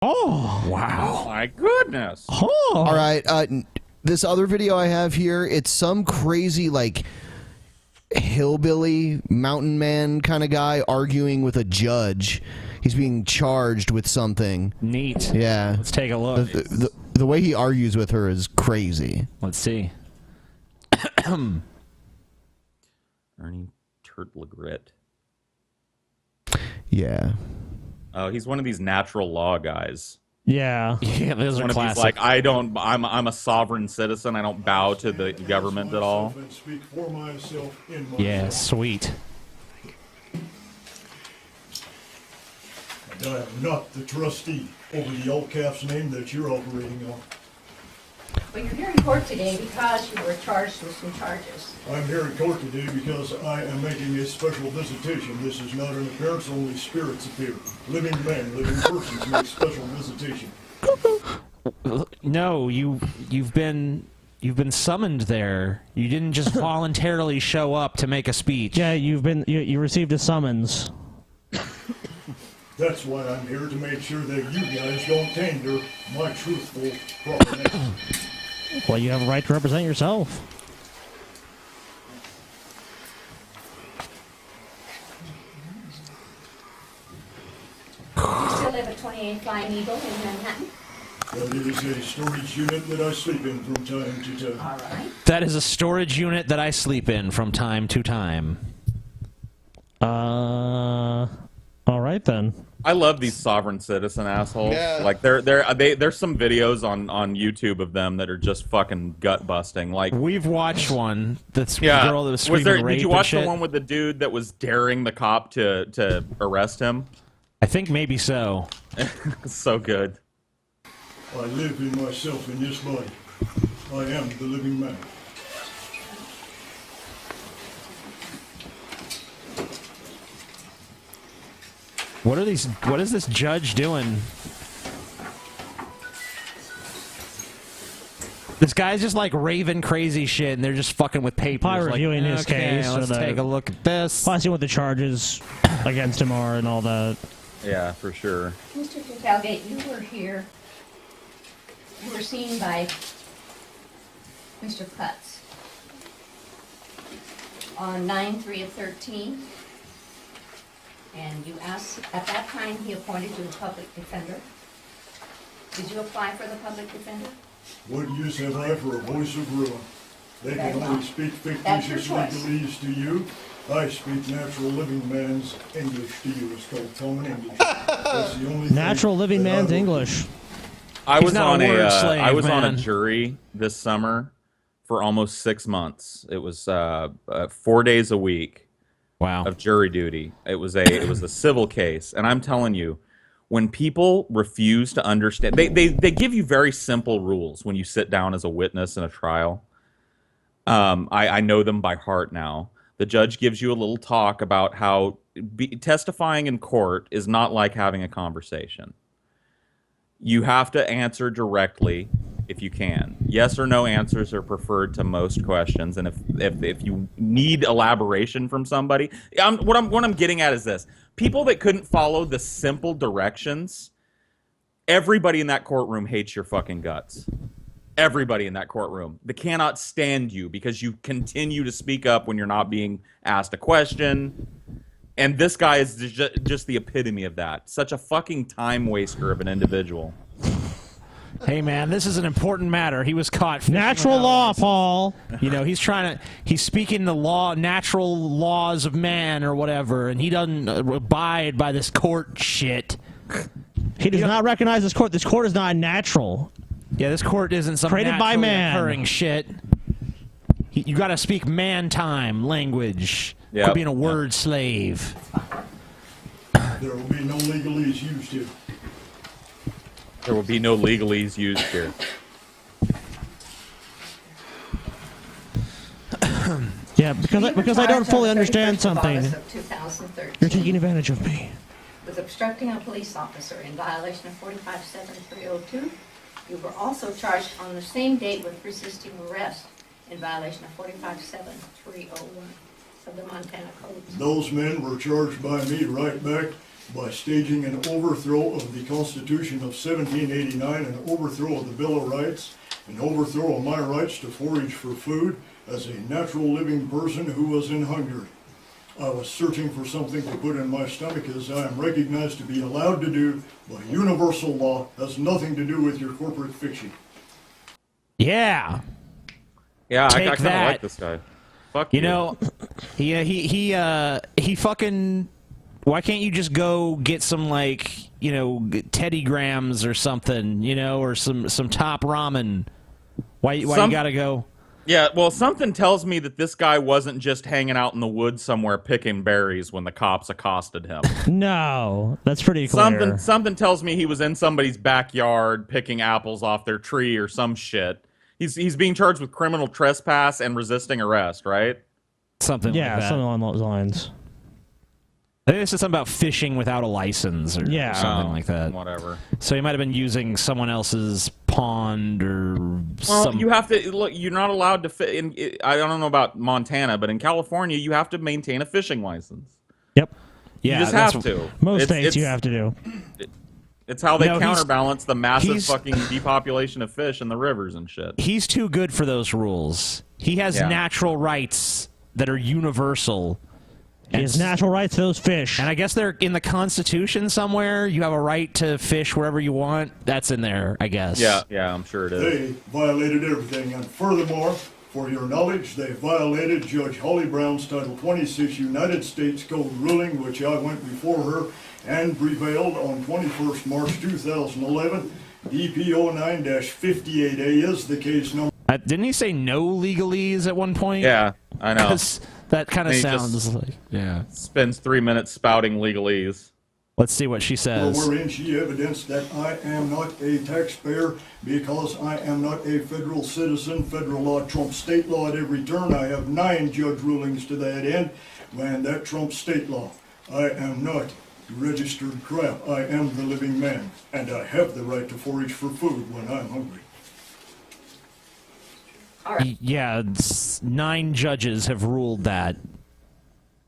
Oh, wow. Oh, my goodness. Oh. All right. This other video I have here, it's some crazy, like, hillbilly mountain man kind of guy arguing with a judge. He's being charged with something. Neat. Yeah. Let's take a look. The way he argues with her is crazy. Let's see. Ernie Turtlegrit. Yeah. Oh, he's one of these natural law guys. Yeah. Yeah, those are classic. He's like, I'm a sovereign citizen. I don't bow to the government at all. Yeah, sweet. And I am not the trustee over the old calf's name that you're operating on. Well, you're here in court today because you were charged with some charges. I'm here in court today because I am making a special visitation. This is not an appearance, only spirits appear. Living men, living persons make special visitation. No, you've been summoned there. You didn't just voluntarily show up to make a speech. Yeah, you received a summons. That's why I'm here, to make sure that you guys don't tender my truthful proclamation. Well, you have a right to represent yourself. You still live at 28 Flying Eagle in Manhattan? That is a storage unit that I sleep in from time to time. All right. That is a storage unit that I sleep in from time to time. All right then. I love these sovereign citizen assholes. Yeah. Like there's some videos on YouTube of them that are just fucking gut busting. Like we've watched one. That's yeah. girl that was screaming rape Did you watch and the one with the dude that was daring the cop to arrest him? I think maybe so. So good. I live in myself in this body. I am the living man. What is this judge doing? This guy's just like raving crazy shit, and they're just fucking with papers. Probably like, reviewing his okay, case. let's take a look at this. Probably see what the charges against him are and all that. Yeah, for sure. Mr. Talgate, you were here. You were seen by Mr. Putz on 9/3/13. And you asked, at that time, he appointed you a public defender. Did you apply for the public defender? What use have I for a voice of ruin? They can only speak fictitious legalese to you. I speak natural living man's English to you. It's called common English. That's the only Natural living man's English. I was on slave, on a jury this summer for almost 6 months. It was 4 days a week. Wow. Of jury duty. It was a civil case, and I'm telling you, when people refuse to understand, they give you very simple rules when you sit down as a witness in a trial. I know them by heart now. The judge gives you a little talk about how testifying in court is not like having a conversation. You have to answer directly if you can. Yes or no answers are preferred to most questions, and if you need elaboration from somebody, what I'm getting at is this: people that couldn't follow the simple directions, everybody in that courtroom hates your fucking guts. Everybody in that courtroom. They cannot stand you because you continue to speak up when you're not being asked a question. And this guy is just the epitome of that. Such a fucking time waster of an individual. Hey man, this is an important matter. He was caught. Natural law, Paul. You know, he's speaking the law, natural laws of man or whatever, and he doesn't abide by this court shit. He does not recognize this court. This court is not natural. Yeah, this court isn't some created by man occurring shit. You got to speak man time language. Yep. Quit being a word slave. There will be no legalese used here. There will be no legalese used here. Yeah, because I don't fully understand something. You're taking advantage of me. With obstructing a police officer in violation of 457302. You were also charged on the same date with resisting arrest in violation of 457301 of the Montana Code. Those men were charged by me right back by staging an overthrow of the Constitution of 1789, an overthrow of the Bill of Rights, an overthrow of my rights to forage for food as a natural living person who was in hunger. I was searching for something to put in my stomach, as I am recognized to be allowed to do by universal law, has nothing to do with your corporate fiction. Yeah. Yeah, I Take kind of that. like this guy. Fuck You know, he fucking. Why can't you just go get some, like, you know, Teddy Grahams or something, you know, or some top ramen? Why you gotta go? Yeah, well, something tells me that this guy wasn't just hanging out in the woods somewhere picking berries when the cops accosted him. No, that's pretty clear. Something tells me he was in somebody's backyard picking apples off their tree or some shit. He's being charged with criminal trespass and resisting arrest, right? Something like that. Something along those lines. I think this is something about fishing without a license or something like that. Whatever. So he might have been using someone else's pond or Well, you have to look. You're not allowed to. I don't know about Montana, but in California, you have to maintain a fishing license. Yep. Yeah, You just have to. Most states you have to do. It's how they No, counterbalance the massive fucking depopulation of fish in the rivers and shit. He's too good for those rules. He has natural rights that are universal. He has natural rights to those fish. And I guess they're in the Constitution somewhere. You have a right to fish wherever you want. That's in there, I guess. Yeah, I'm sure it is. They violated everything, and furthermore, for your knowledge, they violated Judge Holly Brown's Title 26 United States Code ruling, which I went before her and prevailed on 21st March 2011. DPO 9-58A is the case number. Didn't he say no legalese at one point? Yeah, I know. That kind of And he sounds like, yeah. Spends 3 minutes spouting legalese. Let's see what she says. Wherein she evidenced that I am not a taxpayer because I am not a federal citizen. Federal law trumps state law at every turn. I have 9 judge rulings to that end, and that trumps state law. I am not registered crap. I am the living man, and I have the right to forage for food when I'm hungry. Yeah, 9 judges have ruled that.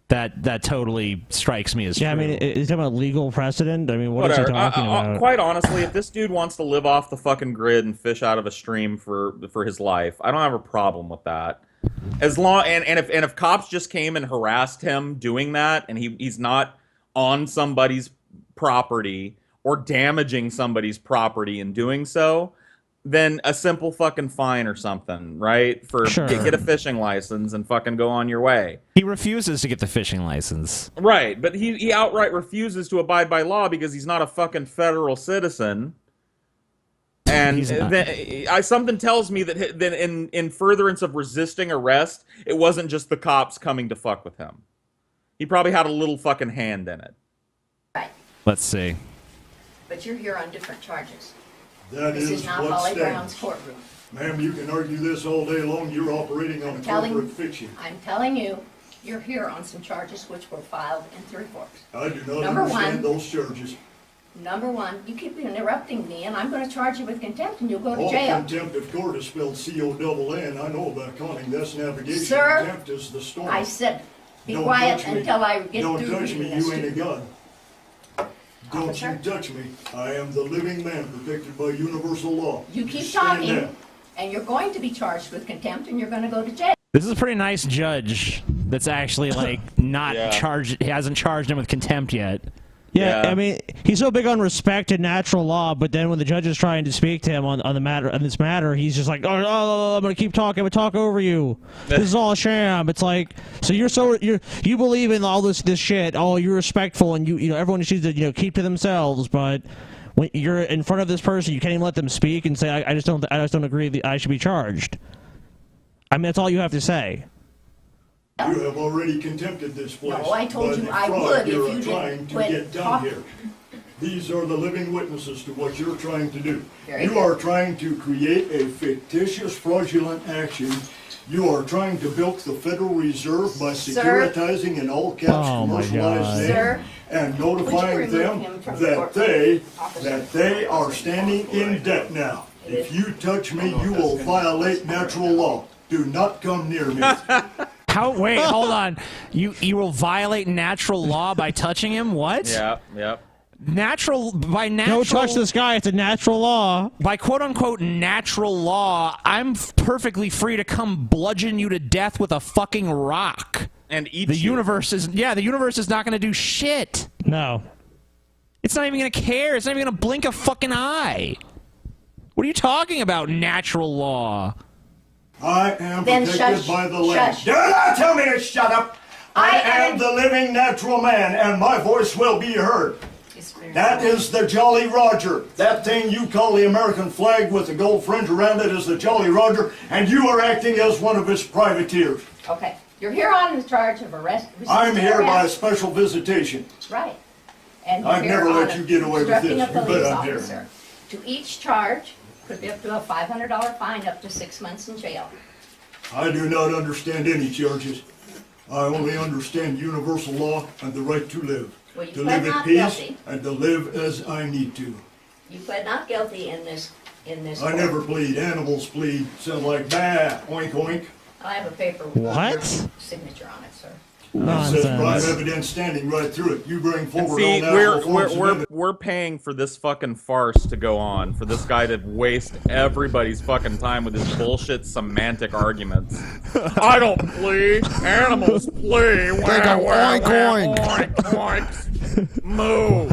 That totally strikes me as true. I mean, is that a legal precedent? I mean, what is he talking about? Quite honestly, if this dude wants to live off the fucking grid and fish out of a stream for his life, I don't have a problem with that. As long and if cops just came and harassed him doing that, and he's not on somebody's property or damaging somebody's property in doing so, then a simple fucking fine or something, right? Get a fishing license and fucking go on your way. He refuses to get the fishing license. Right, but he outright refuses to abide by law because he's not a fucking federal citizen. And something tells me that in furtherance of resisting arrest, it wasn't just the cops coming to fuck with him. He probably had a little fucking hand in it. Right. Let's see. But you're here on different charges. This is not Holly Brown's courtroom. Ma'am, you can argue this all day long. You're operating on corporate fiction. I'm telling you, you're here on some charges which were filed in Three Forks. I do not understand those charges. Number 1, you keep interrupting me, and I'm going to charge you with contempt, and you'll go to jail. Contempt of court is spelled C-O-double-N. I know about accounting. That's navigation. Sir, contempt is the storm. I said, be quiet until I get through. Don't touch me. You ain't a god. Don't Officer? you touch me. I am the living man protected by universal law. You keep stand talking, down. and you're going to be charged with contempt, and you're going to go to jail. This is a pretty nice judge that's actually, like, not charged. He hasn't charged him with contempt yet. Yeah, I mean, he's so big on respect and natural law, but then when the judge is trying to speak to him on this matter, he's just like, oh, I'm gonna keep talking, I'm gonna talk over you. This is all a sham. It's like, so you believe in all this shit. Oh, you're respectful, and you know everyone should keep to themselves, but when you're in front of this person, you can't even let them speak and say, I just don't agree that I should be charged. I mean, that's all you have to say. You have already contempted this place. No, I told you I would if you didn't get done here. These are the living witnesses to what you're trying to do. Very You good. are trying to create a fictitious, fraudulent action. You are trying to bilk the Federal Reserve by securitizing in all caps commercialized name Sir, and would you notifying remove them him from the that courtroom? they are standing in debt now. If you touch me, you will violate natural law. Do not come near me. How? Wait, hold on. You will violate natural law by touching him? What? Yep. Natural. Don't touch this guy. It's a natural law. By quote unquote natural law, I'm perfectly free to come bludgeon you to death with a fucking rock. And eat the you. universe is the universe is not going to do shit. No. It's not even going to care. It's not even going to blink a fucking eye. What are you talking about, natural law? I am Then protected shush, by the land. shush. Do not tell me to shut up. I am- am the living natural man, and my voice will be heard. That is the Jolly Roger. That thing you call the American flag with the gold fringe around it is the Jolly Roger, and you are acting as one of its privateers. Okay, you're here on the charge of arrest. I'm resisting here by a arrest. special visitation. Right. And you're I've here never on let you get away with obstructing this. a You bet police I'm here. officer. To each charge, could be up to a $500 fine, up to 6 months in jail. I do not understand any charges. I only understand universal law and the right to live. Well, you To pled live at not peace guilty. and to live as I need to. You pled not guilty in this I court. never plead. Animals plead. Sound like bah, oink oink. I have a paper with your What? signature on it, sir. It says prime Nonsense. evidence standing right through it. You bring forward See, all natural forms of evidence. we're paying for this fucking farce to go on, for this guy to waste everybody's fucking time with his bullshit semantic arguments. I don't plea. Animals plea. They go oink, oink. Oink, oink. Moo.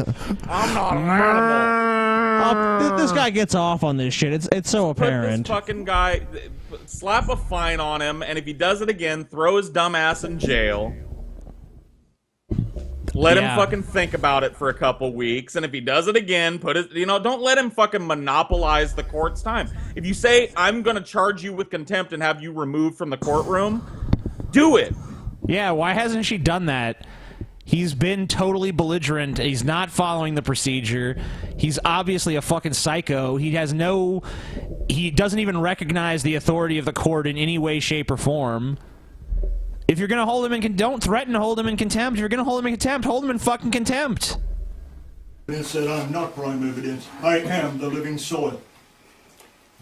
I'm not an animal. This guy gets off on this shit. It's so Put this apparent. fucking guy, slap a fine on him, and if he does it again, throw his dumb ass in jail. Let him Yeah. fucking think about it for a couple weeks, and if he does it again, don't let him fucking monopolize the court's time. If you say, I'm gonna charge you with contempt and have you removed from the courtroom, do it. Yeah, why hasn't she done that? He's been totally belligerent. He's not following the procedure. He's obviously a fucking psycho. He doesn't even recognize the authority of the court in any way, shape, or form. If you're gonna hold him in don't threaten to hold him in contempt. If you're gonna hold him in contempt, hold him in fucking contempt. It said I'm not prime evidence. I am the living soil.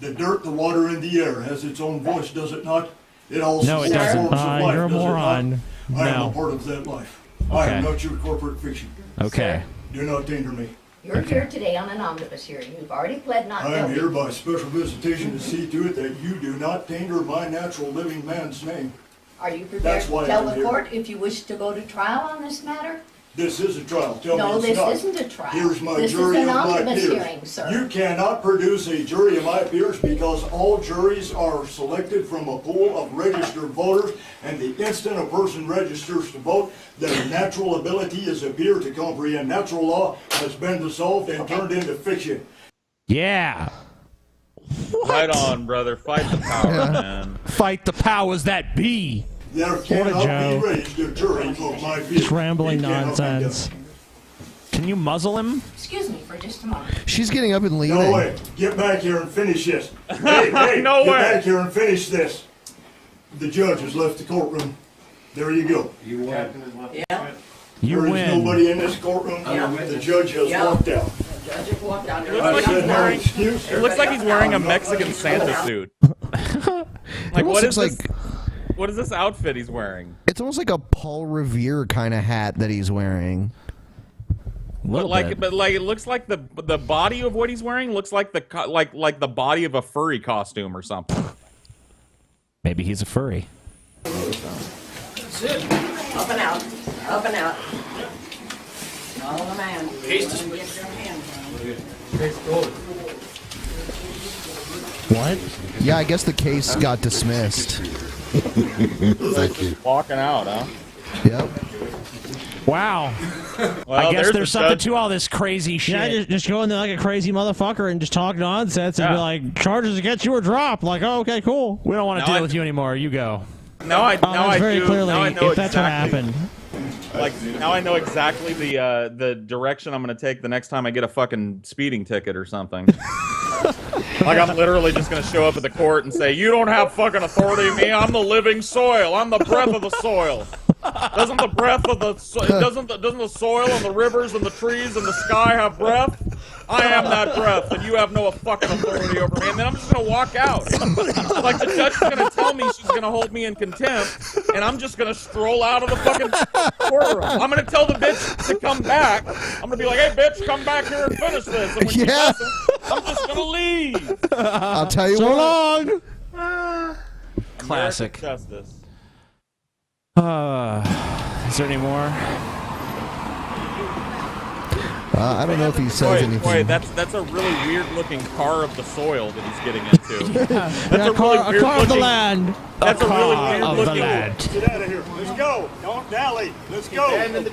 The dirt, the water, and the air has its own voice, does it not? It also No, it forms doesn't. of life, You're a does it not? moron. I am No. a part of that life. I am Okay. not your corporate fiction. Okay. Do not danger me. You're here today on an omnibus hearing. You've already pled not I am guilty. here by special visitation to see to it that you do not tainter my natural living man's name. Are you prepared That's to why tell I'm the here. court if you wish to go to trial on this matter? This is a trial. Tell No, me it's this not. isn't a trial. Here's my This is jury an of my omnibus peers. hearing, sir. You cannot produce a jury of my peers because all juries are selected from a pool of registered voters, and the instant a person registers to vote, their natural ability as a peer to comprehend natural law has been dissolved and turned into fiction. Yeah. Right on, brother. Fight the power, man. Fight the powers that be. There cannot Joe. be raised a jury of my peers. Just rambling It cannot be done. nonsense. Can you muzzle him? Excuse me for just a moment. She's getting up and leaving. No way. Get back here and finish this. Hey, hey, No get way. back here and finish this. The judge has left the courtroom. There you go. You There is win. nobody in this courtroom. The judge has Yeah. walked out. Judge has walked out. looks I like said he's no wearing- excuse. It looks like he's wearing a Mexican Santa suit. It Like, almost what is looks this? like What is this outfit he's wearing? it's almost like a Paul Revere kind of hat that he's wearing. Little bit. But it looks like the body of what he's wearing looks like like the body of a furry costume or something. Maybe he's a furry. Up and out. Up and out. Follow the man. What? Yeah, I guess the case got dismissed. Thank you. Walking out, huh? Yep. Wow. Well, I guess the there's something judge. to all this crazy shit. Yeah, just go in there like a crazy motherfucker and just talk nonsense and be Yeah. like, charges against you are dropped. Like, oh, okay, cool. We don't want to Now deal I- with you anymore. You go. Now I Oh, that's very do. clearly Now I know if that's what exactly. happened. Like now I know exactly the direction I'm gonna take the next time I get a fucking speeding ticket or something. Like I'm literally just gonna show up at the court and say, "You don't have fucking authority to me. I'm the living soil. I'm the breath of the soil. Doesn't the breath of the doesn't the soil and the rivers and the trees and the sky have breath? I am that breath, and you have no fucking authority over me. And then I'm just gonna walk out. Like the judge is gonna tell me she's gonna hold me in contempt, and I'm just gonna stroll out of the fucking courtroom. I'm gonna tell the bitch to come back. I'm gonna be like, hey bitch, come back here and finish this. And when she Yeah. doesn't, I'm just gonna leave. I'll tell you So what. long. Classic. American justice. Is there any more? I don't know if he says anything. Boy, that's a really weird looking car of the soil that he's getting into. That's Yeah, a really a weird car of the looking. land. That's a really weird Of the looking. land. Get out of here. Let's go. Don't dally. Let's go. Get it.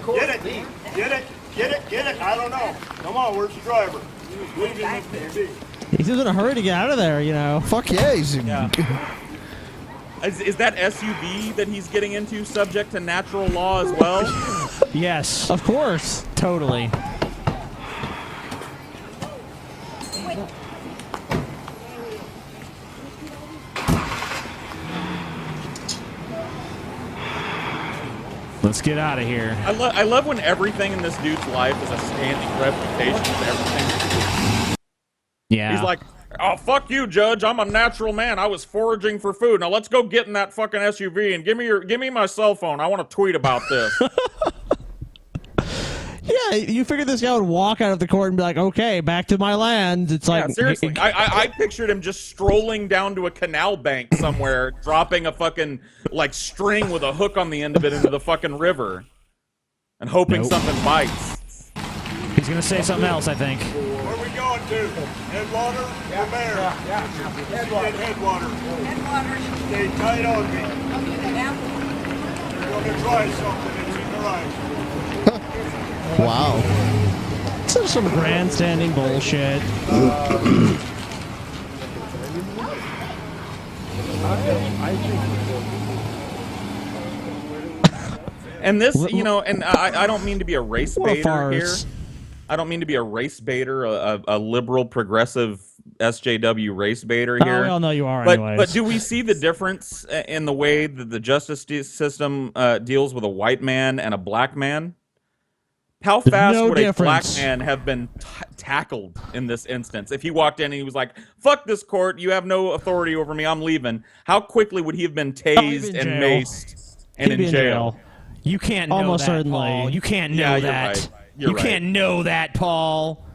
Get it. Get it. Get it. I don't know. Come on. Where's the driver? Leave him with me. He's in a hurry to get out of there, you know. Fuck yeah, he's. Is that SUV that he's getting into subject to natural law as well? Yes. Of course. Totally. Let's get out of here. I love when everything in this dude's life is a standing reputation for everything. Yeah. He's like, oh, fuck you, Judge. I'm a natural man. I was foraging for food. Now let's go get in that fucking SUV and give me my cell phone. I want to tweet about this. Yeah, you figured this guy would walk out of the court and be like, okay, back to my land. It's Yeah, like, seriously. I pictured him just strolling down to a canal bank somewhere, dropping a fucking, like, string with a hook on the end of it into the fucking river. And hoping something bites. He's going to say something else, I think. Where are we going to? Headwater or bear? Yeah. Headwater. Headwater. Stay tight on me. You're going to try something. It's in your eyes. Wow. this is some grandstanding bullshit. And this, you know, and I don't mean to be a race What a baiter here. farce. I don't mean to be a race baiter, a liberal, progressive SJW race baiter Oh, here. we all know you are But anyways. do we see the difference in the way that the justice system deals with a white man and a black man? How fast no would difference. a black man have been tackled in this instance? If he walked in and he was like, fuck this court, you have no authority over me, I'm leaving. How quickly would he have been tased and jail. maced and He'd be in jail? You can't know Almost that, certainly. Paul. You can't know Yeah, you're that. right. You're You right. can't know that, Paul.